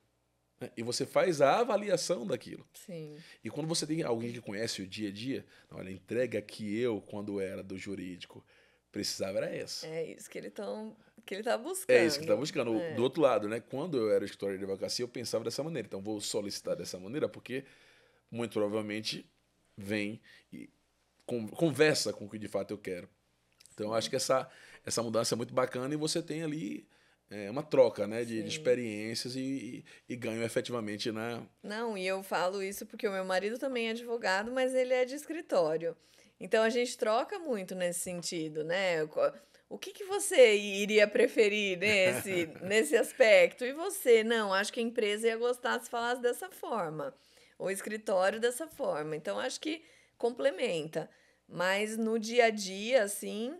A: Né? E você faz a avaliação daquilo.
B: Sim.
A: E quando você tem alguém que conhece o dia a dia, olha, a entrega que eu, quando era do jurídico, precisava era essa.
B: É isso que ele tá
A: É isso que está
B: buscando.
A: buscando. Do
B: É.
A: outro lado, né? Quando eu era escritório de advocacia, eu pensava dessa maneira. Então, vou solicitar dessa maneira porque, muito provavelmente, vem e conversa com o que de fato eu quero. Então, eu acho
B: Sim,
A: que essa mudança é muito bacana e você tem ali uma troca, né? De
B: sim.
A: experiências e ganho efetivamente na...
B: Não, e eu falo isso porque o meu marido também é advogado, mas ele é de escritório. Então a gente troca muito nesse sentido, né? O que que você iria preferir nesse aspecto? E você? Não, acho que a empresa ia gostar se falasse dessa forma, o escritório dessa forma. Então acho que complementa. Mas no dia a dia, assim,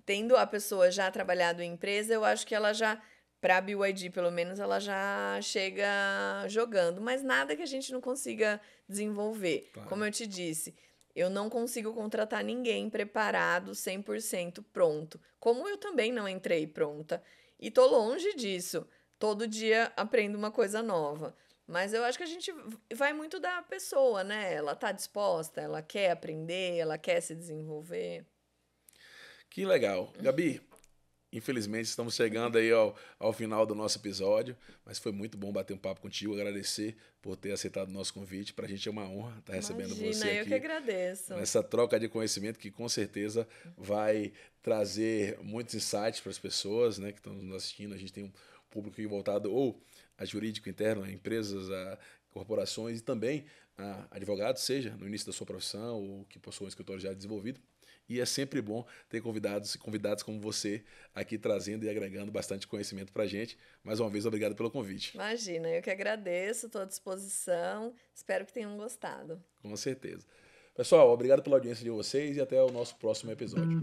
B: tendo a pessoa já trabalhado em empresa, eu acho que ela já, para a BYD pelo menos, ela já chega jogando, mas nada que a gente não consiga desenvolver. Como
A: Claro.
B: eu te disse, eu não consigo contratar ninguém preparado 100% pronto, como eu também não entrei pronta. E tô longe disso. Todo dia aprendo uma coisa nova. Mas eu acho que a gente vai muito da pessoa, né? Ela tá disposta, ela quer aprender, ela quer se desenvolver.
A: Que legal. Gabi, infelizmente estamos chegando aí ao final do nosso episódio, mas foi muito bom bater um papo contigo, agradecer por ter aceitado o nosso convite. Para a gente é uma honra estar recebendo
B: Imagina,
A: você
B: eu que
A: aqui
B: agradeço.
A: nessa troca de conhecimento que com certeza vai trazer muitos insights para as pessoas, né, que estão nos assistindo. A gente tem um público voltado ou a jurídico interno, a empresas, a corporações e também a advogados, seja no início da sua profissão ou que possua um escritório já desenvolvido. E é sempre bom ter convidados e convidados como você aqui trazendo e agregando bastante conhecimento para a gente. Mais uma vez, obrigado pelo convite.
B: Imagina, eu que agradeço, estou à disposição. Espero que tenham gostado.
A: Com certeza. Pessoal, obrigado pela audiência de vocês e até o nosso próximo episódio.